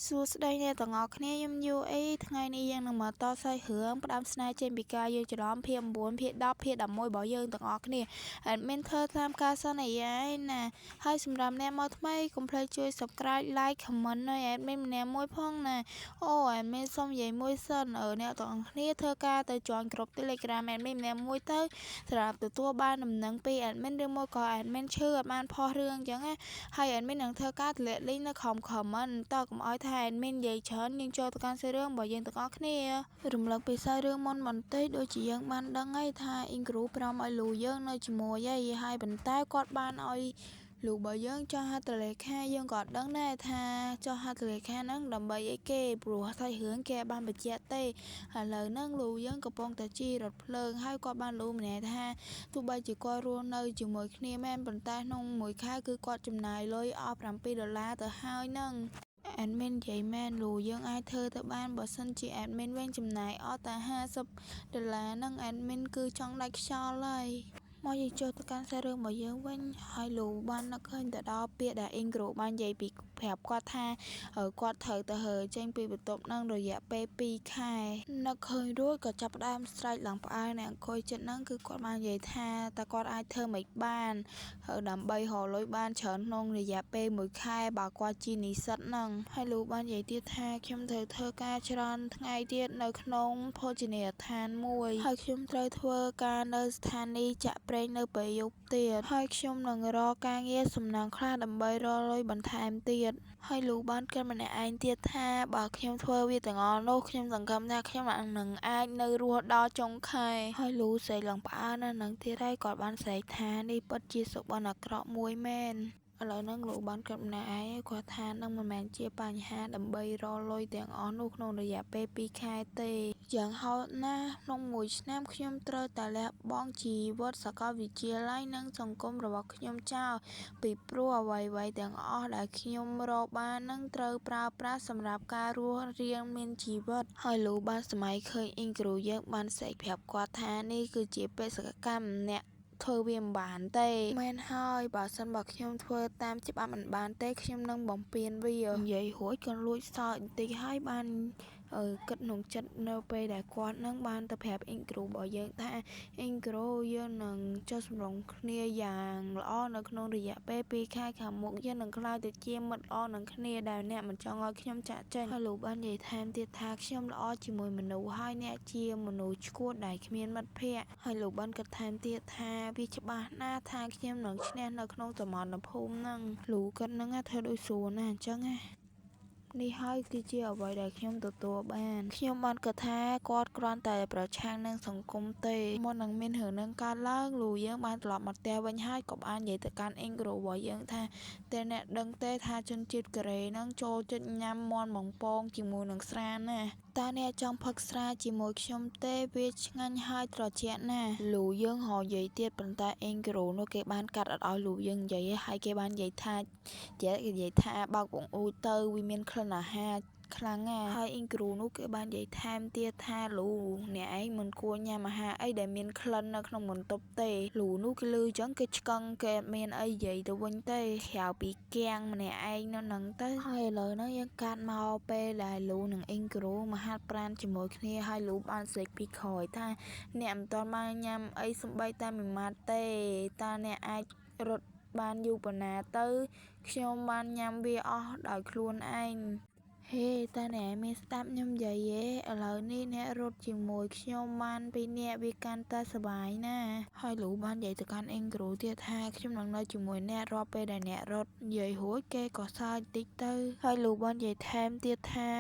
សួស្តីអ្នកទាំងអស់គ្នាខ្ញុំយូអីថ្ងៃនេះយើងនឹងមកតសៃរឿងផ្ដាំស្នេហ៍ចេញពីការយើងច្រឡំភាគ9ភាគ10ភាគ11របស់យើងទាំងអស់គ្នាadmin ធ្វើតាមការសន្យាឯណាហើយសម្រាប់អ្នកមកថ្មីកុំភ្លេចជួយ subscribe like comment ឲ្យ admin ម្នាក់មួយផងណាអូ admin សុំនិយាយមួយសិនអ្នកទាំងអស់គ្នាធ្វើការទៅ join ក្រុម Telegram admin ម្នាក់មួយទៅសម្រាប់ទទួលបានដំណឹងពី admin ឬមកក៏ admin ឈឺអត់បានផុសរឿងអញ្ចឹងណាហើយ admin នឹងធ្វើការតម្លាក់ link នៅក្រោម comment តើកុំឲ្យថា admin និយាយច្រើនយើងចូលទៅកាន់សាច់រឿងរបស់យើងទាំងអស់គ្នារំលឹកពីសាច់រឿងមុនបន្តិចដូចជាយើងបានដឹងហើយថា Ingru ប្រាំឲ្យលូយើងនៅជាមួយហើយប៉ុន្តែគាត់បានឲ្យលូរបស់យើងចុះហត្ថលេខាយើងក៏ដឹងដែរថាចុះហត្ថលេខាហ្នឹងដើម្បីអីគេព្រោះសាច់រឿងគេបានបញ្ជាក់ទេឥឡូវហ្នឹងលូយើងកំពុងតែជីរថភ្លើងហើយគាត់បានលូម្នាក់ថាទោះបីជាគាត់រស់នៅជាមួយគ្នាមែនប៉ុន្តែក្នុងមួយខែគឺគាត់ចំណាយលុយអស់$7ទៅហើយហ្នឹងadmin និយាយមែនលូយើងអាចធ្វើទៅបានបើសិនជា admin វិញចំណាយអស់តែ$50ហ្នឹង admin គឺចង់ដាច់ខ្យល់ហើយមកយើងចូលទៅកាន់សាច់រឿងរបស់យើងវិញហើយលូបាននឹកឃើញទៅដល់ពាក្យដែល Ingru បាននិយាយពីប្រាប់គាត់ថាគាត់ត្រូវទៅហើរចេញពីបន្ទប់នឹងរយៈពេល2ខែនឹកឃើញរួចក៏ចាប់ផ្ដើមស្រែកឡើងផ្អើលអ្នកអង្គុយចិត្តហ្នឹងគឺគាត់បាននិយាយថាតើគាត់អាចធ្វើមិនបានដើម្បីរកលុយបានច្រើនក្នុងរយៈពេល1ខែបើគាត់ជានិស្សិតហ្នឹងហើយលូបាននិយាយទៀតថាខ្ញុំត្រូវធ្វើការច្រើនថ្ងៃទៀតនៅក្នុងភោជនីយដ្ឋានមួយហើយខ្ញុំត្រូវធ្វើការនៅស្ថានីយ៍ចាក់ប្រេងនៅពេលយប់ទៀតហើយខ្ញុំនឹងរកការងារសំណងខ្លះដើម្បីរកលុយបន្ថែមទៀតហើយលូបានគិតម្នាក់ឯងទៀតថាបើខ្ញុំធ្វើវាទាំងអស់នោះខ្ញុំសង្ឃឹមថាខ្ញុំនឹងអាចនៅរស់ដល់ចុងខែហើយលូស្រែកឡើងផ្អើលណាស់នឹងទៀតហើយគាត់បានស្រែកថានេះពិតជាសុបិនអាក្រក់មួយមែនឥឡូវហ្នឹងលោកបានគិតម្នាក់ឯងគាត់ថានឹងមិនមែនជាបញ្ហាដើម្បីរកលុយទាំងអស់នោះក្នុងរយៈពេល2ខែទេយ៉ាងហោចណាស់ក្នុងមួយឆ្នាំខ្ញុំត្រូវតែលះបង់ជីវិតសាកលវិទ្យាល័យនិងសង្គមរបស់ខ្ញុំចោលពីព្រោះអ្វីៗទាំងអស់ដែលខ្ញុំរកបាននឹងត្រូវប្រើប្រាស់សម្រាប់ការរស់រានមានជីវិតហើយលោកបានសម័យឃើញIngruយើងបានស្រែកប្រាប់គាត់ថានេះគឺជាបេសកកម្មអ្នកធ្វើវាមិនបានទេមែនហើយបើសិនបើខ្ញុំធ្វើតាមច្បាប់មិនបានទេខ្ញុំនឹងបំពេញវានិយាយរួចក៏លួចសើចបន្តិចហើយបានគិតក្នុងចិត្តនៅពេលដែលគាត់នឹងបានទៅប្រាប់Ingruរបស់យើងថាIngruយើងនឹងចុះសម្រុងគ្នាយ៉ាងល្អនៅក្នុងរយៈពេល2ខែខាងមុខយើងនឹងក្លាយទៅជាមិត្តល្អនឹងគ្នាដែលអ្នកមិនចង់ឲ្យខ្ញុំចាក់ចេញហើយលោកបាននិយាយថែមទៀតថាខ្ញុំល្អជាមួយមនុស្សហើយអ្នកជាមនុស្សឆ្កួតដែលគ្មានមិត្តភ័ក្តិហើយលោកបានគិតថែមទៀតថាវាច្បាស់ណាស់ថាខ្ញុំនឹងឈ្នះនៅក្នុងសមរភូមិហ្នឹងលោកគិតហ្នឹងធ្វើដូចស្រួលណាស់អញ្ចឹងណានេះហើយគឺជាអ្វីដែលខ្ញុំទទួលបានខ្ញុំបានគិតថាគាត់គ្រាន់តែប្រឆាំងនឹងសង្គមទេមុននឹងមានរឿងនឹងកើតឡើងលូយើងបានត្រឡប់មកផ្ទះវិញហើយក៏បាននិយាយទៅកាន់Ingruរបស់យើងថាតែអ្នកដឹងទេថាជនជាតិកូរ៉េនឹងចូលចិត្តញ៉ាំមាន់បំពងជាមួយនឹងស្រាណាតើអ្នកចង់ផឹកស្រាជាមួយខ្ញុំទេវាឆ្ងាញ់ហើយត្រជាក់ណាស់លូយើងហៅនិយាយទៀតប៉ុន្តែ Ingru នោះគេបានកាត់អត់ឲ្យលូយើងនិយាយហើយគេបាននិយាយថាបើកបង្អួចទៅវាមានក្លិនអាហារខ្លាំងណាស់ហើយIngruនោះគេបាននិយាយថែមទៀតថាលូអ្នកឯងមិនគួរញ៉ាំអាហារអីដែលមានក្លិននៅក្នុងបន្ទប់ទេលូនោះគេលឺអញ្ចឹងគេឆ្កឹងគេអត់មានអីនិយាយទៅវិញទេក្រៅពីគាំងម្នាក់ឯងនៅហ្នឹងទៅហើយឥឡូវហ្នឹងយើងកាត់មកពេលដែលលូនិងIngruមកហាត់ប្រាណជាមួយគ្នាហើយលូបានស្រែកពីក្រោយថាអ្នកមិនទាន់បានញ៉ាំអីសំបីតែមួយម៉ាត់ទេតើអ្នកអាចរត់បានយូរប៉ុណ្ណាទៅខ្ញុំបានញ៉ាំវាអស់ដោយខ្លួនឯងហេតើអ្នកមានស្ដាប់ខ្ញុំនិយាយឥឡូវនេះអ្នករត់ជាមួយខ្ញុំបាន2នាក់វាកាន់តែសប្បាយណាស់ហើយលូបាននិយាយទៅកាន់Ingruទៀតថាខ្ញុំនឹងនៅជាមួយអ្នករាល់ពេលដែលអ្នករត់និយាយរួចគេក៏សើចតិចទៅហើយលូបាននិយាយថែមទៀតថា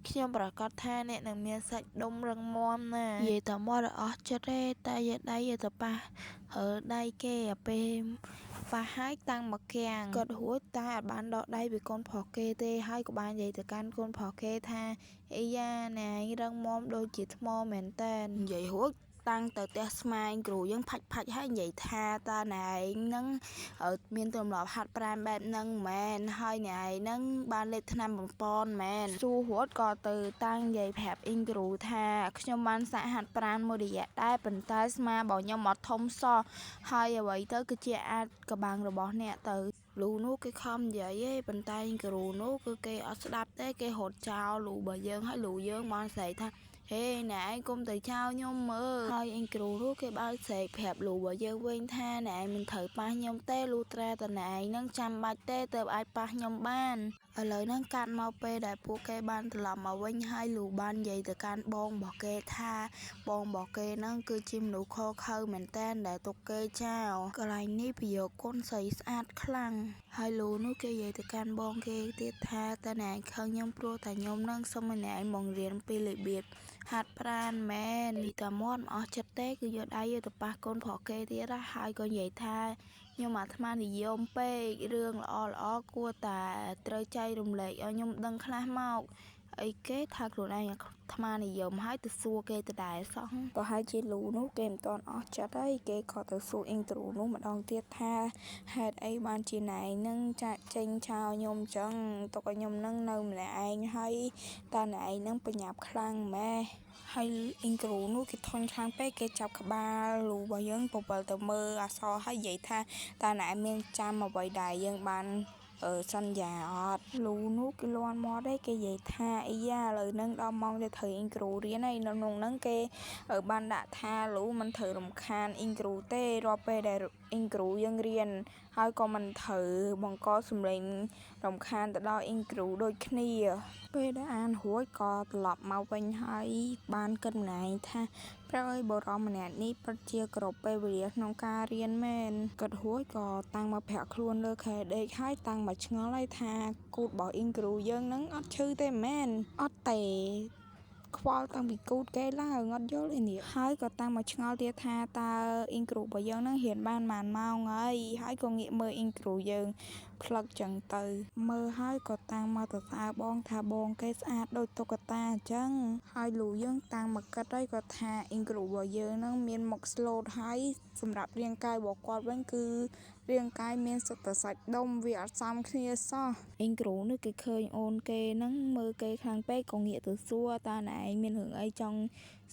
ខ្ញុំប្រកាសថាអ្នកនឹងមានសាច់ដុំរឹងមាំណាស់និយាយតែមកអស់ចិត្តទេតែយកដៃទៅប៉ះដៃគេអាពេលប៉ះហើយតាំងមកគាំងគាត់រួចតែអត់បានដកដៃពីកូនប្រុសគេទេហើយក៏បាននិយាយទៅកាន់កូនប្រុសគេថាអីយ៉ាណែឯងរឹងមាំដូចជាថ្មមែនតើនិយាយរួចតាំងទៅផ្ទះស្មាIngruយើងផាច់ហើយនិយាយថាតើណែឯងនឹងមានទម្លាប់ហាត់ប្រាណបែបហ្នឹងមែនហើយណែឯងនឹងបានលេបថ្នាំបំពន់មែនសួររួចក៏ទៅតាំងនិយាយប្រាប់Ingruថាខ្ញុំបានសាកហាត់ប្រាណមួយរយៈដែរប៉ុន្តែស្មារបស់ខ្ញុំអត់ធំសោះហើយអ្វីទៅគឺជាអាចកបាំងរបស់អ្នកទៅ លូនោះគេខំនិយាយឯងប៉ុន្តែអ៊ីងគ្រូនោះគឺគេអត់ស្ដាប់ទេគេរត់ចោលលូបើយើងហើយលូយើងបានស្រែកថាហេណែឯងកុំទៅចោលខ្ញុំមើលហើយអ៊ីងគ្រូនោះគេបានស្រែកប្រាប់លូបើយើងវិញថាណែឯងមិនត្រូវប៉ះខ្ញុំទេលូត្រាតណែឯងនឹងចាំបាច់ទេទើបអាចប៉ះខ្ញុំបានឥឡូវហ្នឹងកាត់មកពេលដែលពួកគេបានត្រឡប់មកវិញហើយលូបាននិយាយទៅកាន់បងរបស់គេថាបងរបស់គេហ្នឹងគឺជាមនុស្សខកខើមែនតើដែលទុកគេចោលកន្លែងនេះប្រយោគគុណស្រីស្អាតខ្លាំងហើយលូនោះគេនិយាយទៅកាន់បងគេទៀតថាតើណែឯងខឹងខ្ញុំព្រោះតែខ្ញុំនឹងសុំឲ្យណែឯងមករៀនពីរបៀបហាត់ប្រាណមែនពីតាមាត់មិនអស់ចិត្តទេគឺយកដៃយកទៅប៉ះកូនប្រុសគេទៀតហើយក៏និយាយថាខ្ញុំអាត្មានិយមពេករឿងល្អគួរតែត្រូវចែករំលែកឲ្យខ្ញុំដឹងខ្លះមកអីគេថាខ្លួនឯងអាត្មានិយមហើយទៅសួរគេទៅដែរសោះប្រហែលជាលូនោះគេមិនទាន់អស់ចិត្តហើយគេក៏ទៅសួរអ៊ីងគ្រូនោះម្ដងទៀតថាហេតុអីបានជាណែឯងនឹងចាក់ចេញចោលខ្ញុំអញ្ចឹងទុកឲ្យខ្ញុំនឹងនៅម្នាក់ឯងហើយតើណែឯងនឹងប្រញាប់ខ្លាំងម៉េះហើយអ៊ីងគ្រូនោះគេធន់ខ្លាំងពេកគេចាប់ក្បាលលូរបស់យើងពពិលទៅមើលអសរហើយនិយាយថាតើណែមានចាំអ្វីដែលយើងបានសន្យាអត់លូនោះគេលាន់មាត់ឯងគេនិយាយថាអីយ៉ាឥឡូវហ្នឹងដល់ម៉ោងទៅត្រូវអ៊ីងគ្រូរៀនហើយនៅក្នុងហ្នឹងគេបានដាក់ថាលូមិនត្រូវរំខានអ៊ីងគ្រូទេរាល់ពេលដែលអ៊ីងគ្រូយើងរៀនហើយក៏មិនត្រូវបង្កសំឡេងរំខានទៅដល់អ៊ីងគ្រូដូចគ្នាពេលដែលអានរួចក៏ត្រឡប់មកវិញហើយបានគិតម្នាក់ឯងថាប្រាប់ឲ្យបរិសម្នាក់នេះពិតជាគ្រប់ពេលវេលាក្នុងការរៀនមែនគិតរួចក៏តាំងមកប្រាក់ខ្លួនលើខែដេកហើយតាំងមកឆ្ងល់ហើយថាគូតរបស់អ៊ីងគ្រូយើងហ្នឹងអត់ឈឺទេមែនអត់ទេខ្វល់តាំងពីគូតគេឡើងអត់យល់អីនេះហើយក៏តាំងមកឆ្ងល់ទៀតថាតើអ៊ីងគ្រូរបស់យើងនឹងរៀនបានប៉ុន្មានម៉ោងហើយក៏ងាកមើលអ៊ីងគ្រូយើងផ្លឹកចឹងទៅមើលហើយក៏តាំងមកទៅស្អើបងថាបងគេស្អាតដូចតុក្កតាអញ្ចឹងហើយលូយើងតាំងមកគិតហើយក៏ថាអ៊ីងគ្រូរបស់យើងនឹងមានមុខស្លូតហើយសម្រាប់រាងកាយរបស់គាត់វិញគឺរាងកាយមានសុទ្ធតែសាច់ដុំវាអត់សមគ្នាសោះអ៊ីងគ្រូនេះគេឃើញអូនគេហ្នឹងមើលគេខ្លាំងពេកក៏ងាកទៅសួរតើណែឯងមានរឿងអីចង់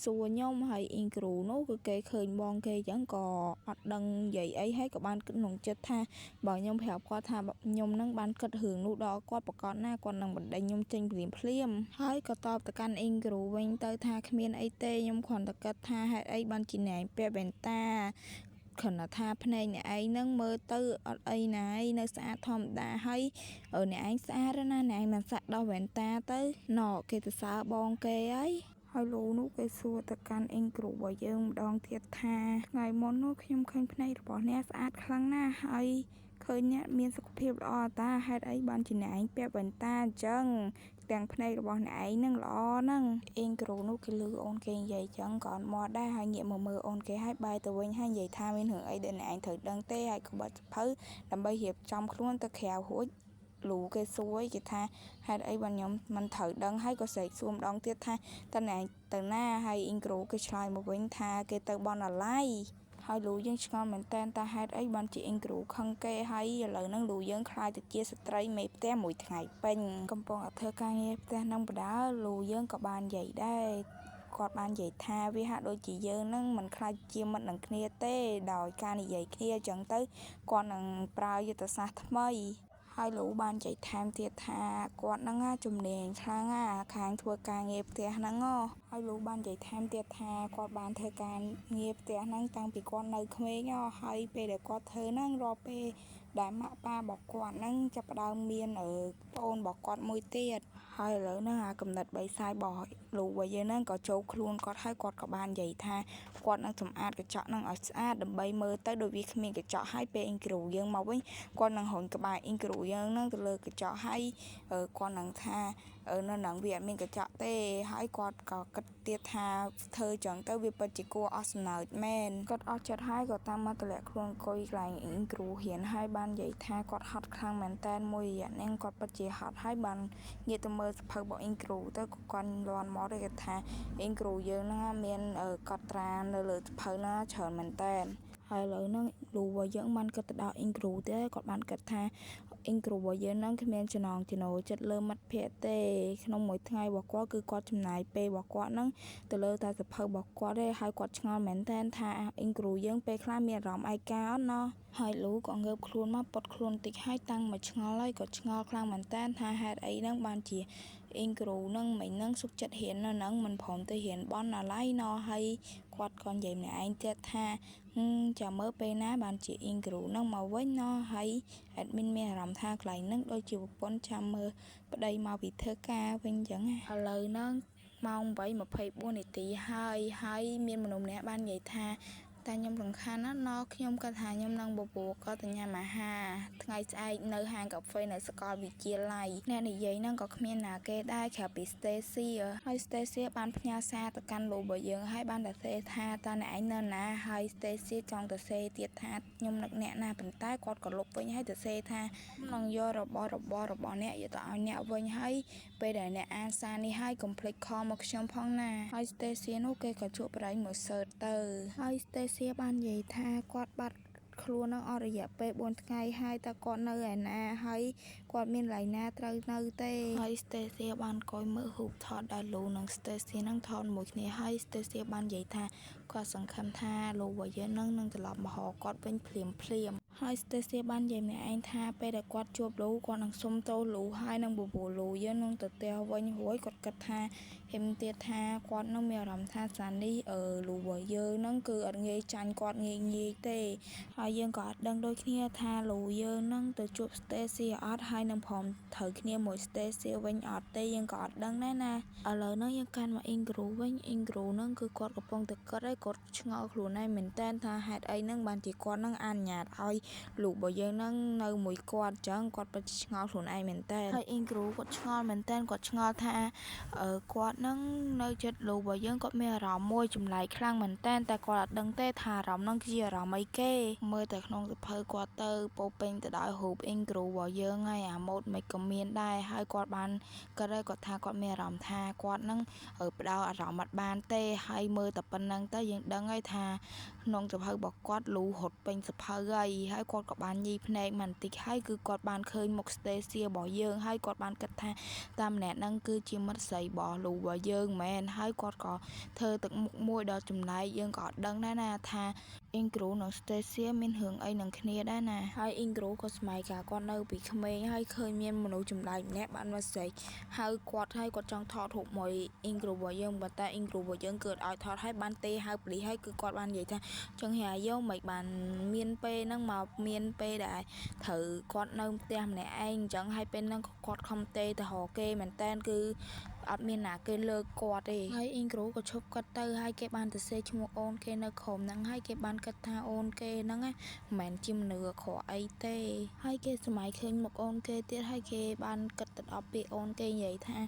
សួរខ្ញុំហើយអ៊ីងគ្រូនោះគឺគេឃើញបងគេអញ្ចឹងក៏អត់ដឹងនិយាយអីហើយក៏បានគិតក្នុងចិត្តថាបើខ្ញុំប្រាប់គាត់ថាខ្ញុំនឹងបានគិតរឿងនោះដល់គាត់ប្រកាសណាគាត់នឹងបណ្ដេញខ្ញុំចេញភ្លាមហើយក៏តបទៅកាន់អ៊ីងគ្រូវិញទៅថាគ្មានអីទេខ្ញុំគ្រាន់តែគិតថាហេតុអីបានជាណែពាក់វ៉ែនតាគ្រាន់តែថាភ្នែកអ្នកឯងហ្នឹងមើលទៅអត់អីណាយនៅស្អាតធម្មតាហើយអ្នកឯងស្អាតណាអ្នកឯងមិនសាក់ដោះវ៉ែនតាទៅណ៎គេទៅសើបងគេហើយលូនោះគេសួរទៅកាន់អ៊ីងគ្រូរបស់យើងម្ដងទៀតថាថ្ងៃមុននោះខ្ញុំឃើញភ្នែករបស់អ្នកស្អាតខ្លាំងណាស់ហើយឃើញអ្នកមានសុខភាពល្អតាហេតុអីបានជាអ្នកឯងពាក់វ៉ែនតាអញ្ចឹងទាំងភ្នែករបស់អ្នកឯងនឹងល្អហ្នឹងអ៊ីងគ្រូនោះគេលឺអូនគេនិយាយចឹងក៏អត់មកដែរហើយងាកមកមើលអូនគេហើយបែរទៅវិញហើយនិយាយថាមានរឿងអីដែលអ្នកឯងត្រូវដឹងទេហើយក៏បិទសភៅដើម្បីរៀបចំខ្លួនទៅក្រៅរួចលូគេសួរគេថាហេតុអីបានខ្ញុំមិនត្រូវដឹងហើយក៏ស្រែកសួរម្ដងទៀតថាតើអ្នកឯងទៅណាហើយអ៊ីងគ្រូគេឆ្លើយមកវិញថាគេទៅបណ្ណាល័យហើយលូយើងឆ្ងល់មែនតើហេតុអីបានជាអ៊ីងគ្រូខឹងគេហើយឥឡូវហ្នឹងលូយើងខ្លាចទៅជាស្ត្រីមេផ្ទះមួយថ្ងៃពេញកំពុងតែធ្វើការងារផ្ទះនឹងបដាលូយើងក៏បាននិយាយដែរគាត់បាននិយាយថាវាហាក់ដូចជាយើងនឹងមិនខ្លាចជាមិត្តនឹងគ្នាទេដោយការនិយាយគ្នាអញ្ចឹងទៅគាត់នឹងប្រើយុទ្ធសាស្ត្រថ្មីហើយលូបាននិយាយថែមទៀតថាគាត់ហ្នឹងជំនាញខ្លាំងខាងធ្វើការងារផ្ទះហ្នឹងហើយលូបាននិយាយថែមទៀតថាគាត់បានធ្វើការងារផ្ទះហ្នឹងតាំងពីគាត់នៅក្មេងហើយពេលដែលគាត់ធ្វើហ្នឹងរាល់ពេលដែលម៉ាក់ប៉ារបស់គាត់ហ្នឹងចាប់ផ្ដើមមានប្អូនរបស់គាត់មួយទៀតហើយឥឡូវហ្នឹងកំណត់បីសាយរបស់លូរបស់យើងហ្នឹងក៏ចូលខ្លួនគាត់ហើយគាត់ក៏បាននិយាយថាគាត់នឹងសម្អាតកញ្ចក់ហ្នឹងឲ្យស្អាតដើម្បីមើលទៅដូចវាគ្មានកញ្ចក់ហើយពេលអ៊ីងគ្រូយើងមកវិញគាត់នឹងរុញក្បាលអ៊ីងគ្រូយើងហ្នឹងទៅលើកញ្ចក់ហើយគាត់នឹងថានៅនឹងវាអត់មានកញ្ចក់ទេហើយគាត់ក៏គិតទៀតថាធ្វើចឹងទៅវាពិតជាគួរអស់សំណើចមែនគាត់អស់ចិត្តហើយក៏តាមមកទម្លាក់ខ្លួនអង្គុយកន្លែងអ៊ីងគ្រូរៀនហើយបាននិយាយថាគាត់ហត់ខ្លាំងមែនតើមួយរយៈហ្នឹងគាត់ពិតជាហត់ហើយបានងាកទៅមើលសភៅរបស់អ៊ីងគ្រូទៅក៏គាត់លាន់មកគេថាអ៊ីងគ្រូយើងហ្នឹងមានកត់ត្រានៅលើសភៅណាច្រើនមែនតើហើយឥឡូវហ្នឹងលូរបស់យើងបានគិតទៅដល់អ៊ីងគ្រូទេគាត់បានគិតថា អ៊ីងគ្រូរបស់យើងហ្នឹងគ្មានចំណងចំណូលចិត្តលើមិត្តភ័ក្តិទេក្នុងមួយថ្ងៃរបស់គាត់គឺគាត់ចំណាយពេលរបស់គាត់ហ្នឹងទៅលើតែសភៅរបស់គាត់ទេហើយគាត់ឆ្ងល់មែនតើថាអ៊ីងគ្រូយើងពេលខ្លះមានអារម្មណ៍ឯកាអត់ណោះហើយលូក៏ងើបខ្លួនមកពត់ខ្លួនតិចហើយតាំងមកឆ្ងល់ហើយក៏ឆ្ងល់ខ្លាំងមែនតើថាហេតុអីហ្នឹងបានជាអ៊ីងគ្រូហ្នឹងមិញហ្នឹងសុខចិត្តរៀននៅហ្នឹងមិនព្រមទៅរៀនបន់អាឡ័យណោះហើយគាត់ក៏និយាយម្នាក់ឯងទៀតថាចាំមើលពេលណាបានជាអ៊ីងគ្រូហ្នឹងមកវិញណោះហើយអេដមីនមានអារម្មណ៍ថាកន្លែងហ្នឹងដូចជាប្រពន្ធចាំមើលប្តីមកពីធ្វើការវិញអញ្ចឹងឥឡូវហ្នឹងម៉ោង 8:24 នាទីហើយមានមនុស្សម្នាក់បាននិយាយថាតែខ្ញុំរំខានណាស់ណោះខ្ញុំគាត់ថាខ្ញុំនឹងបបួលគាត់ទៅញ៉ាំអាហារថ្ងៃស្អែកនៅហាងកាហ្វេនៅសាកលវិទ្យាល័យអ្នកនិយាយហ្នឹងក៏គ្មានណាគេដែរក្រៅពី Stacy ហើយ Stacy បានផ្ញើសារទៅកាន់លោករបស់យើងហើយបានតែសេថាតើអ្នកឯងនៅណាហើយ Stacy ចង់ទៅសេទៀតថាខ្ញុំនឹកអ្នកណាប៉ុន្តែគាត់ក៏លុបវិញហើយទៅសេថាខ្ញុំនឹងយករបស់អ្នកយកទៅឲ្យអ្នកវិញហើយពេលដែលអ្នកអានសារនេះហើយកុំភ្លេចខលមកខ្ញុំផងណាហើយ Stacy នោះគេក៏ជួបប្រែងមួយសឺតទៅហើយ Stacy បាននិយាយថាគាត់បាត់ខ្លួននឹងអស់រយៈពេល4ថ្ងៃហើយតើគាត់នៅឯណាហើយគាត់មានកន្លែងណាត្រូវនៅទេហើយ Stacy បានកយមើលរូបថតដែលលូនិង Stacy នឹងថតមួយគ្នាហើយ Stacy បាននិយាយថាគាត់សង្ឃឹមថាលូរបស់យើងនឹងត្រឡប់មកហៅគាត់វិញភ្លាមហើយ Stacy បាននិយាយម្នាក់ឯងថាពេលដែលគាត់ជួបលូគាត់នឹងសុំទោសលូហើយនឹងបបួលលូយើងនឹងទៅផ្ទះវិញរួចគាត់គិតថាហេមទៀតថាគាត់នឹងមានអារម្មណ៍ថាសានេះលូរបស់យើងនឹងគឺអត់ងាយចាញ់គាត់ងាយទេហើយយើងក៏អត់ដឹងដូចគ្នាថាលូយើងនឹងទៅជួប Stacy អត់ហើយនឹងព្រមត្រូវគ្នាមួយ Stacy វិញអត់ទេយើងក៏អត់ដឹងដែរណាឥឡូវហ្នឹងយើងកាន់មកអ៊ីងគ្រូវិញអ៊ីងគ្រូហ្នឹងគឺគាត់កំពុងតែគិតហើយគាត់ឆ្ងល់ខ្លួនឯងមែនតើថាហេតុអីហ្នឹងបានជាគាត់នឹងអនុញ្ញាតឲ្យលូរបស់យើងនឹងនៅមួយគាត់អញ្ចឹងគាត់ពិតជាឆ្ងល់ខ្លួនឯងមែនតើហើយអ៊ីងគ្រូគាត់ឆ្ងល់មែនតើគាត់ឆ្ងល់ថាគាត់នឹងនៅចិត្តលូរបស់យើងគាត់មានអារម្មណ៍មួយចម្លែកខ្លាំងមែនតើតែគាត់អត់ដឹងទេថាអារម្មណ៍ហ្នឹងជាអារម្មណ៍អីគេមើលតែក្នុងសភៅគាត់ទៅពោពេញទៅដោយរូបអ៊ីងគ្រូរបស់យើងហើយអាម៉ូតមិនក៏មានដែរហើយគាត់បានគាត់ថាគាត់មានអារម្មណ៍ថាគាត់នឹងផ្ដោតអារម្មណ៍អត់បានទេហើយមើលតែប៉ុណ្្នឹងទៅយើងដឹងហើយថាក្នុងសភៅរបស់គាត់លូរត់ពេញសភៅហើយគាត់ក៏បានញីភ្នែកបន្តិចហើយគឺគាត់បានឃើញមុខ Stacy របស់យើងហើយគាត់បានគិតថាតាមម្នាក់ហ្នឹងគឺជាមិត្តស្រីរបស់លូរបស់យើងមែនហើយគាត់ក៏ធ្វើទឹកមុខមួយដ៏ចម្លែកយើងក៏អត់ដឹងដែរណាថាអ៊ីងគ្រូនិង Stacy មានរឿងអីនឹងគ្នាដែរណាហើយអ៊ីងគ្រូក៏ស្មៃការគាត់នៅពីក្មេងហើយឃើញមានមនុស្សចម្លែកម្នាក់បានមកស្រែកហើយគាត់ចង់ថតរូបមួយអ៊ីងគ្រូរបស់យើងប៉ុន្តែអ៊ីងគ្រូរបស់យើងគឺអត់ឲ្យថតហើយបានទេហៅប៉ូលីសហើយគឺគាត់បាននិយាយថាចង់ហៅយកមិនបានមានពេលហ្នឹងមកមានពេលដែលត្រូវគាត់នៅផ្ទះម្នាក់ឯងអញ្ចឹងហើយពេលហ្នឹងគាត់ខំទេទៅរកគេមែនតើគឺអត់មានណាគេលើកគាត់ទេហើយអ៊ីងគ្រូក៏ឈប់គាត់ទៅហើយគេបានទៅសេឈ្មោះអូនគេនៅក្រុមហ្នឹងហើយគេបានគិតថាអូនគេហ្នឹងមិនមែនជាមនុស្សអាក្រក់អីទេហើយគេសម័យឃើញមុខអូនគេទៀតហើយគេបានគិតទៅដល់ពេលអូនគេនិយាយថា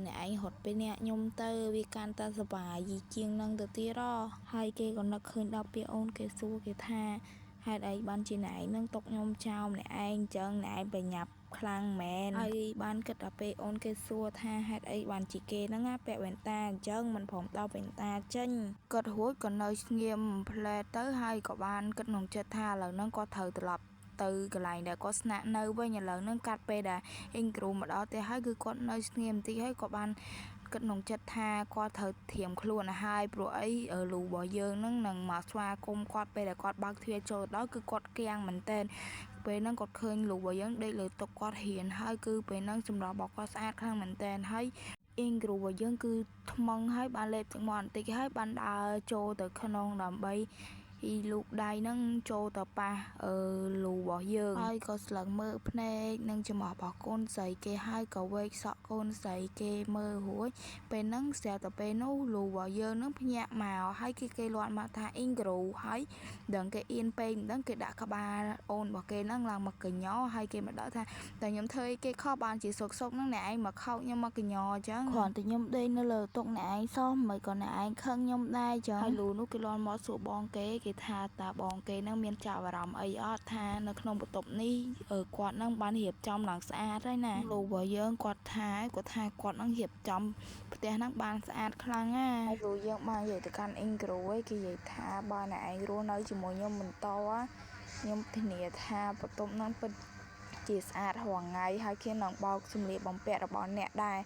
អ្នកឯងរត់ពេលអ្នកខ្ញុំទៅវាកាន់តែសុបាយជាងនឹងទៅទៀតហើយគេក៏នឹកឃើញដល់ពេលអូនគេសួរគេថាហេតុអីបានជាអ្នកឯងនឹងຕົកខ្ញុំចោលម្នាក់ឯងអញ្ចឹងអ្នកឯងប្រញាប់ខ្លាំងមែនហើយបានគិតដល់ពេលអូនគេសួរថាហេតុអីបានជាគេហ្នឹងពាក់វ៉ែនតាអញ្ចឹងមិនព្រមដោវវ៉ែនតាចេញគាត់រួចក៏នៅស្ងៀមផ្លែតទៅហើយក៏បានគិតក្នុងចិត្តថាឥឡូវហ្នឹងគាត់ត្រូវត្រឡប់ទៅកន្លែងដែលគាត់ស្នាក់នៅវិញឥឡូវហ្នឹងកាត់ពេលដែលអ៊ីងគ្រូមកដល់ផ្ទះហើយគឺគាត់នៅស្ងៀមបន្តិចហើយគាត់បានគិតក្នុងចិត្តថាគាត់ត្រូវធៀមខ្លួនទៅហើយព្រោះអីលូរបស់យើងនឹងមកស្វាគមន៍គាត់ពេលដែលគាត់បើកទ្វារចូលដល់គឺគាត់គាំងមែនតើពេលហ្នឹងគាត់ឃើញលូរបស់យើងដេកលើតុគាត់ហ៊ានហើយគឺពេលហ្នឹងសម្រស់របស់គាត់ស្អាតខ្លាំងមែនតើហើយអ៊ីងគ្រូរបស់យើងគឺថ្មឹងហើយបានលេបទឹកមាត់បន្តិចហើយបានដើរចូលទៅក្នុងដើម្បីលូកដៃហ្នឹងចូលទៅប៉ះលូរបស់យើងហើយក៏ស្លឹងមើលភ្នែកនឹងច្រមុះរបស់កូនស្រីគេហើយក៏វែកសក់កូនស្រីគេមើលរួចពេលហ្នឹងស្រាប់តែពេលនោះលូរបស់យើងនឹងភ្ញាក់មកហើយគេលាន់មកថាអ៊ីងគ្រូហើយដឹងគេអៀនពេកមិនដឹងគេដាក់ក្បាលអូនរបស់គេហ្នឹងឡើងមកកញ្ញោហើយគេមកដល់ថាតែខ្ញុំធ្វើអីគេខុសបានជាសុកហ្នឹងអ្នកឯងមកខោកខ្ញុំមកកញ្ញោអញ្ចឹងគ្រាន់តែខ្ញុំដេកនៅលើតុអ្នកឯងសោះមិនក៏អ្នកឯងខឹងខ្ញុំដែរអញ្ចឹងហើយលូនោះគេលាន់មកសួរបងគេថាតើបងគេនឹងមានចាប់អារម្មណ៍អីអត់ថានៅក្នុងបន្ទប់នេះគាត់នឹងបានរៀបចំឡើងស្អាតហើយណាលោករបស់យើងគាត់ថាគាត់នឹងរៀបចំផ្ទះហ្នឹងបានស្អាតខ្លាំងណាស់ហើយលោកយើងបាននិយាយទៅកាន់អ៊ីងគ្រូឯងគេនិយាយថាបើអ្នកឯងរស់នៅជាមួយខ្ញុំបន្តខ្ញុំធានាថាបន្ទប់ហ្នឹងពិត ជាស្អាតរាល់ថ្ងៃហើយគេនឹងបោកសម្លៀកបំពាក់របស់អ្នកដែរ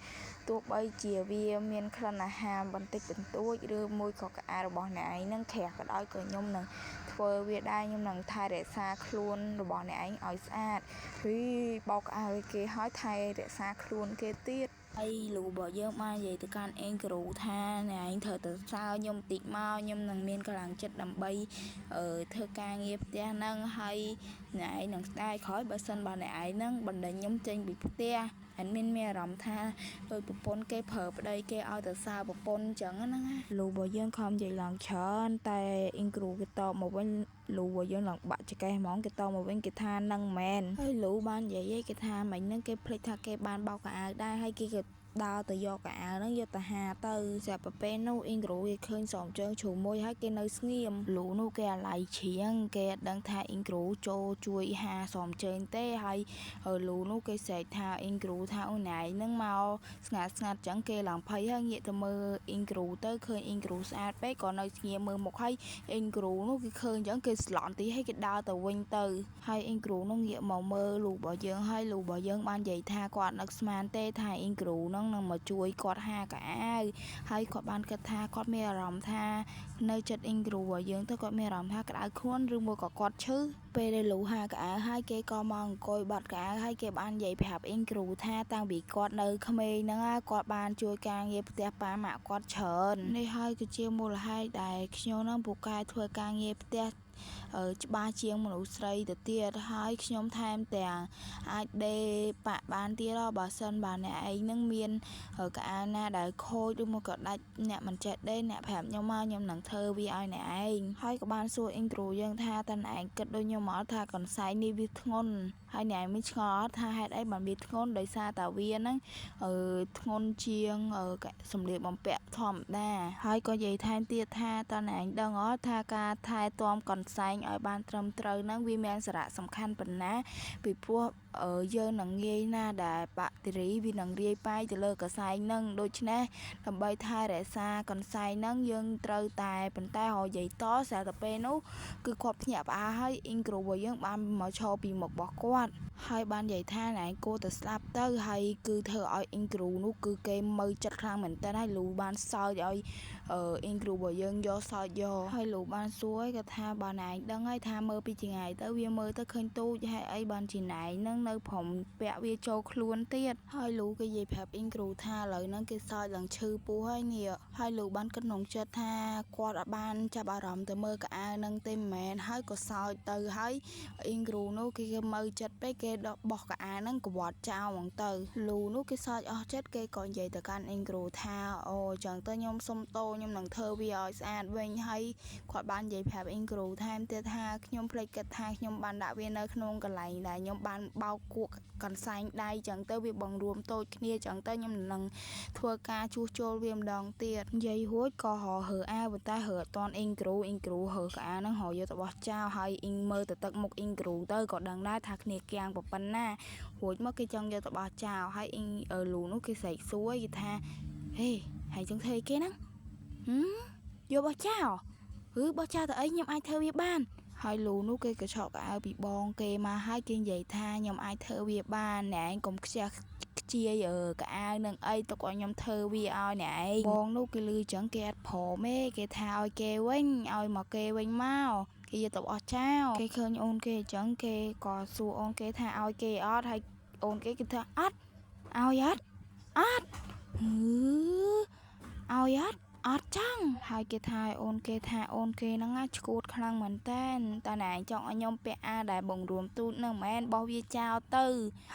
ទោះបីជាវាមានក្លិនអាហារបន្តិចបន្តួចឬមួយក៏កៅអៅរបស់អ្នកឯងនឹងក្រាស់ក៏ដោយក៏ខ្ញុំនឹងធ្វើវាដែរខ្ញុំនឹងថែរក្សាខ្លួនរបស់អ្នកឯងឲ្យស្អាតឬបោកកៅអៅគេឲ្យថែរក្សាខ្លួនគេទៀតហើយលោករបស់យើងបាននិយាយទៅកាន់អេងគ្រូថាអ្នកឯងត្រូវទៅសើខ្ញុំតិចមកខ្ញុំនឹងមានកម្លាំងចិត្តដើម្បីធ្វើការងារផ្ទះហ្នឹងហើយអ្នកឯងនឹងស្ដាយក្រោយបើសិនបើអ្នកឯងហ្នឹងបណ្ដេញខ្ញុំចេញពីផ្ទះអត់មានអារម្មណ៍ថាដោយប្រពន្ធគេប្រើប្តីគេឲ្យទៅសើប្រពន្ធអញ្ចឹងហ្នឹងលោករបស់យើងខំនិយាយឡើងច្រើនតែអេងគ្រូគេតបមកវិញលោករបស់យើងឡើងបាក់ចកេះហ្មងគេតបមកវិញគេថានឹងមែនហើយលោកបាននិយាយគេថាមិញហ្នឹងគេភ្លេចថាគេបានបោកកៅអៅដែរហើយគេដើរទៅយកកៅអៅហ្នឹងយកទៅហាទៅស្រាប់តែពេលនោះអ៊ីងគ្រូគេឃើញស្រោមជើងជ្រុំមួយហើយគេនៅស្ងៀមលូនោះគេអាឡ័យជ្រៀងគេអត់ដឹងថាអ៊ីងគ្រូចូលជួយហាស្រោមជើងទេហើយលូនោះគេស្រែកថាអ៊ីងគ្រូថាអូនឯងហ្នឹងមកស្ងាត់ចឹងគេឡើងភ័យហើយងាកទៅមើលអ៊ីងគ្រូទៅឃើញអ៊ីងគ្រូស្អាតពេកក៏នៅស្ងៀមមើលមុខហើយអ៊ីងគ្រូនោះគេឃើញចឹងគេស្លន់ទីហើយគេដើរទៅវិញទៅហើយអ៊ីងគ្រូនោះងាកមកមើលលូរបស់យើងហើយលូរបស់យើងបាននិយាយថាគាត់នឹកស្មានទេថាអ៊ីងគ្រូហ្នឹងនឹងមកជួយគាត់ហាកៅអៅហើយគាត់បានគិតថាគាត់មានអារម្មណ៍ថានៅចិត្តអ៊ីងគ្រូរបស់យើងទៅគាត់មានអារម្មណ៍ថាក្តៅខ្លួនឬមួយក៏គាត់ឈឺពេលដែលលូហាកៅអៅហើយគេក៏មកអង្គុយបាត់កៅអៅហើយគេបាននិយាយប្រាប់អ៊ីងគ្រូថាតាំងពីគាត់នៅក្មេងហ្នឹងគាត់បានជួយការងារផ្ទះប៉ាម៉ាក់គាត់ច្រើននេះហើយគឺជាមូលហេតុដែលខ្ញុំនឹងពូកែធ្វើការងារផ្ទះច្បាស់ជាងមនុស្សស្រីទៅទៀតហើយខ្ញុំថែមទាំងអាចដេរប៉ាក់បានទៀតបើសិនបើអ្នកឯងនឹងមានកៅអៅណាដែលខូចឬមកក៏ដាច់អ្នកមិនចេះដេរអ្នកប្រាប់ខ្ញុំមកខ្ញុំនឹងធ្វើវាឲ្យអ្នកឯងហើយក៏បានសួរអ៊ីងគ្រូយើងថាតើអ្នកឯងគិតដូចខ្ញុំមកថាកន្សែងនេះវាធ្ងន់ហើយអ្នកឯងមានឆ្ងល់ថាហេតុអីបានវាធ្ងន់ដោយសារតែវាហ្នឹងធ្ងន់ជាងសម្លៀកបំពាក់ធម្មតាហើយក៏និយាយថែមទៀតថាតើអ្នកឯងដឹងថាការថែទាំកន្សែងឲ្យបានត្រឹមត្រូវហ្នឹងវាមានសារៈសំខាន់ប៉ុណ្ណាពីព្រោះយើងនឹងងាយណាដែលបាក់តេរីវានឹងរាយប៉ាយទៅលើកន្សែងហ្នឹងដូច្នេះដើម្បីថែរក្សាកន្សែងហ្នឹងយើងត្រូវតែប៉ុន្តែរយយាយតស្រាប់តែពេលនោះគឺគាត់ភ្ញាក់ផ្អើលហើយអ៊ីងគ្រូរបស់យើងបានមកឈរពីមុខរបស់គាត់ហើយបាននិយាយថាណែគួរតែស្លាប់ទៅហើយគឺធ្វើឲ្យអ៊ីងគ្រូនោះគឺគេមើលចិត្តខ្លាំងមែនតើហើយលូបានសើចឲ្យអ៊ីងគ្រូរបស់យើងយកសើចយកហើយលូបានសួរគាត់ថាបើណែដឹងហើយថាមើលពីចង្អែទៅវាមើលទៅឃើញទូចហើយអីបានជាណែនឹងនៅព្រមពាក់វាចូលខ្លួនទៀតហើយលូគេនិយាយប្រាប់អ៊ីងគ្រូថាឥឡូវហ្នឹងគេសើចឡើងឈឺពោះហើយនេះហើយលូបានគិតក្នុងចិត្តថាគាត់អាចបានចាប់អារម្មណ៍ទៅមើលកៅអៅហ្នឹងទេមិនមែនហើយក៏សើចទៅហើយអ៊ីងគ្រូនោះគេមើលចិត្តពេកគេបោះកៅអៅហ្នឹងក្បត់ចោលហ្មងទៅលូនោះគេសើចអស់ចិត្តគេក៏និយាយទៅកាន់អ៊ីងគ្រូថាអូចឹងទៅខ្ញុំសុំតោខ្ញុំនឹងធ្វើវាឲ្យស្អាតវិញហើយគាត់បាននិយាយប្រាប់អ៊ីងគ្រូថែមទៀតថាខ្ញុំភ្លេចគិតថាខ្ញុំបានដាក់វានៅក្នុងកន្លែងដែលខ្ញុំបានបោកគក់កន្សែងដៃចឹងទៅវាបង្រួមតូចគ្នាចឹងទៅខ្ញុំនឹងធ្វើការជួសជុលវាម្ដងទៀតនិយាយរួចក៏ហើអាវប៉ុន្តែហើអត់តាន់អ៊ីងគ្រូហើកៅអៅហ្នឹងហើយកទៅបោះចោលហើយអ៊ីងមើលទៅទឹកមុខអ៊ីងគ្រូទៅក៏ដឹងដែរថាគ្នាគៀងប៉ុណ្ណារួចមកគេចង់យកទៅបោះចោលហើយអ៊ីងលូនោះគេស្រែកសួរគេថាហេហើយចឹងធ្វើគេហ្នឹងយកបោះចោលបោះចោលទៅអីខ្ញុំអាចធ្វើវាបានហើយលូនោះគេក៏ឆក់កៅអៅពីបងគេមកហើយគេនិយាយថាខ្ញុំអាចធ្វើវាបានអ្នកឯងកុំខ្ជះខ្ជាយកៅអៅនឹងអីទុកឲ្យខ្ញុំធ្វើវាឲ្យអ្នកឯងបងនោះគេលឺចឹងគេអត់ព្រមទេគេថាឲ្យគេវិញឲ្យមកគេវិញមកគេយកទៅអស់ចោលគេឃើញអូនគេអញ្ចឹងគេក៏សួរអូនគេថាឲ្យគេអត់ហើយអូនគេថាអត់ឲ្យអត់អត់ឲ្យអត់ចឹងហើយគេថាអូនគេហ្នឹងឈួតខ្លាំងមែនតែនតើណែចង់ឲ្យខ្ញុំពាក់អាដែលបង្រួមទូចហ្នឹងមែនបោះវាចោលទៅ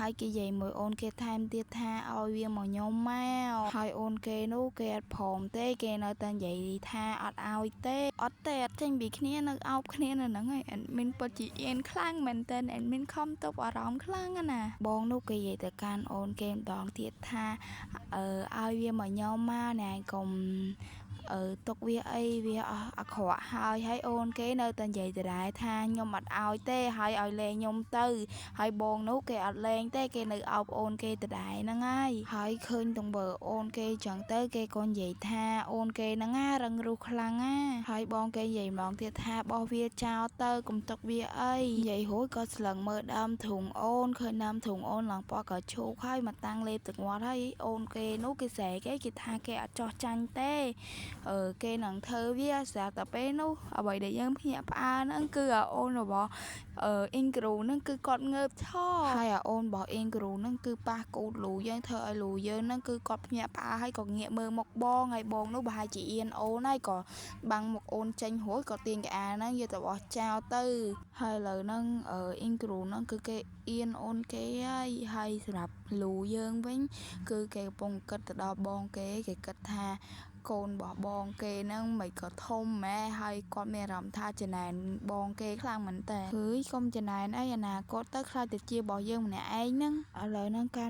ហើយគេនិយាយមួយអូនគេថែមទៀតថាឲ្យវាមកខ្ញុំមកហើយអូនគេនោះគេអត់ព្រមទេគេនៅតែនិយាយថាអត់ឲ្យទេអត់ចេញពីគ្នានៅអោបគ្នានៅហ្នឹងហើយអេដមីនពិតជាអៀនខ្លាំងមែនតែនអេដមីនខំទប់អារម្មណ៍ខ្លាំងណាបងនោះគេនិយាយទៅកាន់អូនគេម្ដងទៀតថាឲ្យវាមកខ្ញុំមកណែកុំ ទុកវាអីវាអាក្រក់ហើយអូនគេនៅតែនិយាយដដែលថាខ្ញុំអត់ឲ្យទេហើយឲ្យលេងខ្ញុំទៅហើយបងនោះគេអត់លេងទេគេនៅអោបអូនគេដដែលហ្នឹងហើយឃើញទាំងបើអូនគេចឹងទៅគេក៏និយាយថាអូនគេហ្នឹងរឹងរូសខ្លាំងហើយបងគេនិយាយម្ដងទៀតថាបោះវាចោលទៅកុំទុកវាអីនិយាយរួចក៏ស្លឹងមើលដើមធុងអូនឃើញដើមធុងអូនឡើងពណ៌ក៏ឈូកហើយមកតាំងលេបទឹកមាត់ហើយអូនគេនោះគេស្រែកគេថាគេអត់ចោះចាញ់ទេគេនឹងធ្វើវាស្រាប់តែពេលនោះអ្វីដែលយើងភ្ញាក់ផ្អើលហ្នឹងគឺអូនរបស់អ៊ីងគ្រូហ្នឹងគឺគាត់ងើបឈរហើយអូនរបស់អ៊ីងគ្រូហ្នឹងគឺប៉ះគូតលូយើងធ្វើឲ្យលូយើងហ្នឹងគឺគាត់ភ្ញាក់ផ្អើលហើយក៏ងាកមើលមុខបងហើយបងនោះប្រហែលជាអៀនអូនហើយក៏បាំងមុខអូនចេញរួចក៏ទាញកៅអៅហ្នឹងយកទៅបោះចោលទៅហើយឥឡូវហ្នឹងអ៊ីងគ្រូហ្នឹងគឺគេអៀនអូនគេហើយសម្រាប់លូយើងវិញគឺគេកំពុងគិតទៅដល់បងគេគិតថាកូនរបស់បងគេហ្នឹងមិនក៏ធំហើយគាត់មានអារម្មណ៍ថាចំណែនបងគេខ្លាំងមែនតើកុំចំណែនអីអនាគតទៅខ្លាចទៅជារបស់យើងម្នាក់ឯងហ្នឹងឥឡូវហ្នឹងកា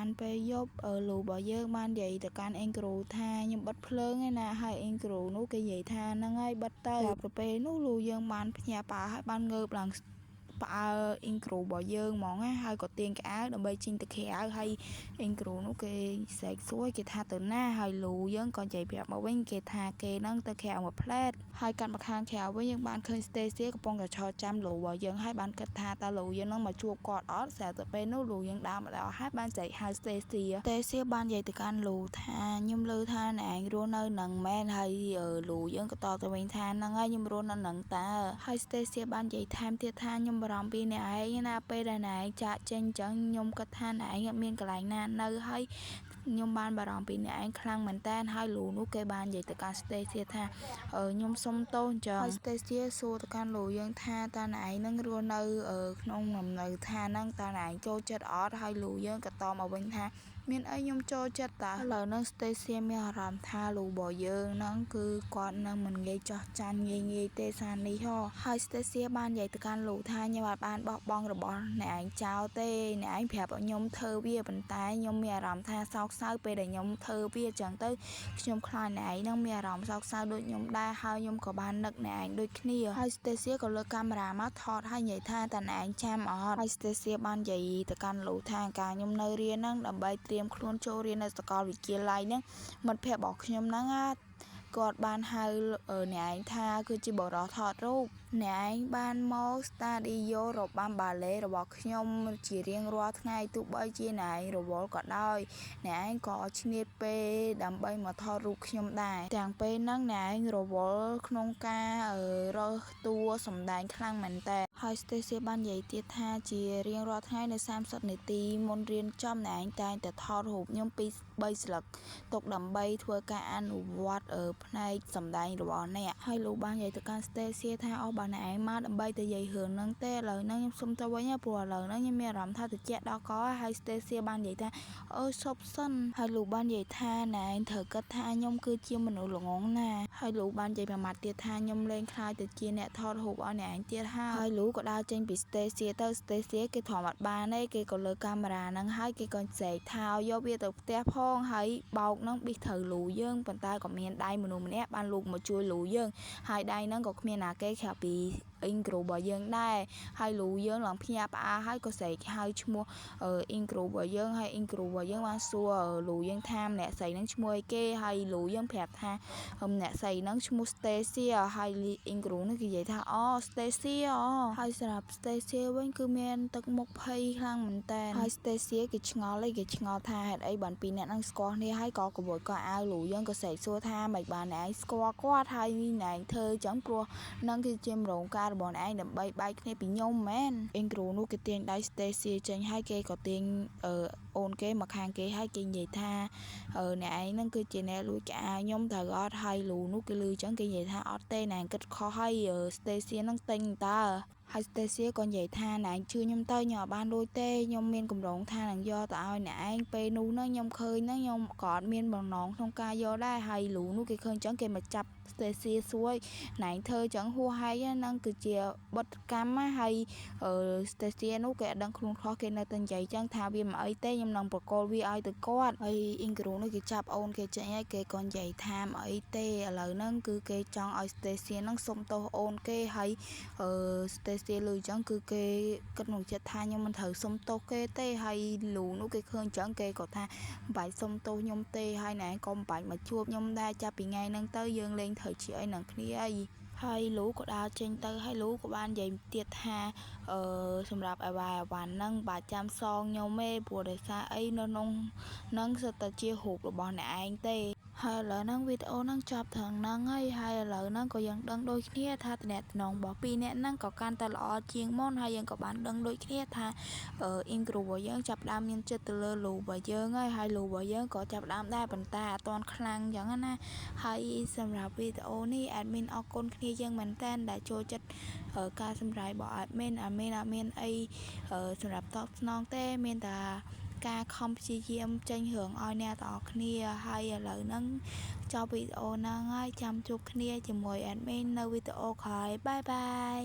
ន់ពេលយប់លូរបស់យើងបាននិយាយទៅកាន់អ៊ីងគ្រូថាខ្ញុំបិទភ្លើងឯណាហើយអ៊ីងគ្រូនោះគេនិយាយថាហ្នឹងហើយបិទទៅទៅពេលនោះលូយើងបានភ្ញាក់ផ្អើលហើយបានងើបឡើងផ្អើលអ៊ីងគ្រូរបស់យើងហ្មងហើយក៏ទាញកៅអៅដើម្បីចេញទៅក្រៅហើយអ៊ីងគ្រូនោះគេស្រែកសួរគេថាទៅណាហើយលូយើងក៏និយាយប្រាប់មកវិញគេថាគេហ្នឹងទៅក្រៅមួយផ្លែតហើយកាត់មកខាងក្រៅវិញយើងបានឃើញស្តេស៊ីកំពុងតែឈរចាំលូរបស់យើងហើយបានគិតថាតើលូយើងហ្នឹងមកជួបគាត់អត់ស្រាប់តែពេលនោះលូយើងដើរមកដល់ហើយបានចែកហៅស្តេស៊ីបាននិយាយទៅកាន់លូថាខ្ញុំឮថាអ្នកឯងរស់នៅនឹងមែនហើយលូយើងក៏តទៅវិញថាហ្នឹងហើយខ្ញុំរស់នៅនឹងតើហើយស្តេស៊ីបាននិយាយថែមទៀតថាខ្ញុំបារម្ភពីអ្នកឯងណាពេលដែលអ្នកឯងចាក់ចេញអញ្ចឹងខ្ញុំគិតថាអ្នកឯងអត់មានកន្លែងណានៅហើយខ្ញុំបានបារម្ភពីអ្នកឯងខ្លាំងមែនតើហើយលូនោះគេបាននិយាយទៅកាន់ស្តេស៊ីថាខ្ញុំសុំទោសអញ្ចឹងហើយស្តេស៊ីសួរទៅកាន់លូយើងថាតើអ្នកឯងនឹងរស់នៅក្នុងលំនៅឋានហ្នឹងតើអ្នកឯងចូលចិត្តអត់ហើយលូយើងក៏តបមកវិញថាមានអីខ្ញុំចូលចិត្តតាឥឡូវហ្នឹងស្តេស៊ីមានអារម្មណ៍ថាលូរបស់យើងហ្នឹងគឺគាត់នឹងមិនងាយចោះចាញ់ងាយទេសានេះហើយស្តេស៊ីបាននិយាយទៅកាន់លូថាខ្ញុំអាចបានបោះបង់របស់អ្នកឯងចោលទេអ្នកឯងប្រាប់ឲ្យខ្ញុំធ្វើវាប៉ុន្តែខ្ញុំមានអារម្មណ៍ថាសោកសៅពេលដែលខ្ញុំធ្វើវាអញ្ចឹងទៅខ្ញុំខ្លាចអ្នកឯងនឹងមានអារម្មណ៍សោកសៅដូចខ្ញុំដែរហើយខ្ញុំក៏បាននឹកអ្នកឯងដូចគ្នាហើយស្តេស៊ីក៏លើកកាមេរ៉ាមកថតហើយនិយាយថាតើអ្នកឯងចាំអត់ហើយស្តេស៊ីបាននិយាយទៅកាន់លូថាការខ្ញុំនៅរៀនហ្នឹងដើម្បីត្រៀមខ្លួនចូលរៀននៅសាកលវិទ្យាល័យហ្នឹងមិត្តភ័ក្តិរបស់ខ្ញុំហ្នឹងគាត់បានហៅអ្នកឯងថាគឺជាបរិសុទ្ធថតរូបអ្នកឯងបានមកស្តាឌីយ៉ូរបាំបាឡេរបស់ខ្ញុំជារៀងរាល់ថ្ងៃទោះបីជាអ្នកឯងរវល់ក៏ដោយអ្នកឯងក៏ឆ្លៀតពេលដើម្បីមកថតរូបខ្ញុំដែរទាំងពេលហ្នឹងអ្នកឯងរវល់ក្នុងការរើសតួសម្ដែងខ្លាំងមែនតើហើយស្តេស៊ីបាននិយាយទៀតថាជារៀងរាល់ថ្ងៃនៅ30នាទីមុនរៀនចំអ្នកឯងតែងតែថតរូបខ្ញុំពី3ស្លឹកទុកដើម្បីធ្វើការអនុវត្តផ្នែកសម្ដែងរបស់អ្នកហើយលោកបាននិយាយទៅកាន់ស្តេស៊ីថាបើអ្នកឯងមកដើម្បីទៅនិយាយរឿងហ្នឹងទេឥឡូវហ្នឹងខ្ញុំសុំទៅវិញព្រោះឥឡូវហ្នឹងខ្ញុំមានអារម្មណ៍ថាត្រជាក់ដល់កហើយស្តេស៊ីបាននិយាយថាឈប់សិនហើយលោកបាននិយាយថាអ្នកឯងត្រូវគិតថាខ្ញុំគឺជាមនុស្សល្ងងណាហើយលោកបាននិយាយមួយម៉ាត់ទៀតថាខ្ញុំលែងខ្លាចទៅជាអ្នកថតរូបឲ្យអ្នកឯងទៀតហើយលោកក៏ដើរចេញពីស្តេស៊ីទៅស្តេស៊ីគេធំអត់បានទេគេក៏លើកាមេរ៉ាហ្នឹងហើយគេក៏ស្រែកថាយកវាទៅផ្ទះផងហើយបោកហ្នឹងប៊ីសត្រូវលូយើងប៉ុន្តែក៏មានដៃមនុស្សម្នាក់បានលូកមកជួយលូយើងហើយដៃហ្នឹងក៏គ្មានណាគេក្រៅពីអ៊ីងគ្រូរបស់យើងដែរហើយលូយើងឡើងភ្ញាក់ផ្អើលហើយក៏ស្រែកហៅឈ្មោះអ៊ីងគ្រូរបស់យើងហើយអ៊ីងគ្រូរបស់យើងបានសួរលូយើងថាម្នាក់ស្រីហ្នឹងឈ្មោះអីគេហើយលូយើងប្រាប់ថាម្នាក់ស្រីហ្នឹងឈ្មោះស្តេស៊ីហើយអ៊ីងគ្រូហ្នឹងគេនិយាយថាស្តេស៊ីហើយសម្រាប់ស្តេស៊ីវិញគឺមានទឹកមុខភ័យខ្លាំងមែនតើហើយស្តេស៊ីគេឆ្ងល់ថាហេតុអីបានពីរអ្នកហ្នឹងស្គាល់គ្នាហើយក៏កបួយក៏អាវលូយើងក៏ស្រែកសួរថាមិនបានអ្នកឯងស្គាល់គាត់ហើយអ្នកឯងធ្វើអញ្ចឹងព្រោះនឹងគឺជាម្រោងការរបស់អ្នកឯងដើម្បីបែកគ្នាពីខ្ញុំមែនអ៊ីងគ្រូនោះគេទាញដៃស្តេស៊ីចេញហើយគេក៏ទាញអូនគេមកខាងគេហើយគេនិយាយថាអ្នកឯងហ្នឹងគឺជាអ្នកលួចកៅអៅខ្ញុំត្រូវអត់ហើយលូនោះគេលឺអញ្ចឹងគេនិយាយថាអត់ទេអ្នកឯងគិតខុសហើយស្តេស៊ីហ្នឹងទិញតើហ ហើយ Stacy ក៏និយាយថាណែឯងជឿខ្ញុំទៅខ្ញុំអត់បានលួចទេខ្ញុំមានកម្រងថានឹងយកទៅឲ្យអ្នកឯងពេលនោះហ្នឹងខ្ញុំឃើញហ្នឹងខ្ញុំក៏អត់មានបំណងក្នុងការយកដែរហើយលូនោះគេឃើញអញ្ចឹងគេមកចាប់ Stacy សួរណែឯងធ្វើអញ្ចឹងហួសហេតុហ្នឹងគឺជាបទកម្មហើយ Stacy នោះគេអត់ដឹងខ្លួនខុសគេនៅតែនិយាយអញ្ចឹងថាវាមិនអីទេខ្ញុំនឹងបកគោលវាឲ្យទៅគាត់ហើយ Ingru នោះគេចាប់អូនគេចេញហើយគេក៏និយាយថាមិនអីទេឥឡូវហ្នឹងគឺគេចង់ឲ្យ Stacy ហ្នឹងសុំទោសអូនគេហើយStacy លឺអញ្ចឹងគឺគេគិតក្នុងចិត្តថាខ្ញុំមិនត្រូវសុំទោសគេទេហើយលូនោះគេឃើញអញ្ចឹងគេក៏ថាមិនបាច់សុំទោសខ្ញុំទេហើយណែក៏មិនបាច់មកជួបខ្ញុំដែរចាប់ពីថ្ងៃហ្នឹងទៅយើងលេងត្រូវជាអីនឹងគ្នាអីហើយលូក៏ដើរចេញទៅហើយលូក៏បាននិយាយទៀតថាសម្រាប់អាវ៉ាហ្នឹងបើចាំសងខ្ញុំទេព្រោះដោយសារអីនៅក្នុងហ្នឹងសិតតែជារូបរបស់អ្នកឯងទេហើយឥឡូវហ្នឹងវីដេអូហ្នឹងចប់ត្រង់ហ្នឹងហើយឥឡូវហ្នឹងក៏យើងដឹងដូចគ្នាថាតំណែងរបស់ពីរនាក់ហ្នឹងក៏កាន់តែល្អជាងមុនហើយយើងក៏បានដឹងដូចគ្នាថាIngru របស់យើងចាប់ផ្ដើមមានចិត្តទៅលើលូរបស់យើងហើយលូរបស់យើងក៏ចាប់ផ្ដើមដែរប៉ុន្តែអត់ទាន់ខ្លាំងអញ្ចឹងណាហើយសម្រាប់វីដេអូនេះ admin អរគុណគ្នាយើងមែនតើដែលចូលចិត្តការសម្ដែងរបស់ admin អត់មានអីសម្រាប់តបស្នងទេមានតែការខំព្យាយាមចេញរឿងឲ្យអ្នកទាំងអស់គ្នាហើយឥឡូវហ្នឹងចប់វីដេអូហ្នឹងហើយចាំជួបគ្នាជាមួយ admin នៅវីដេអូក្រោយបាយបាយ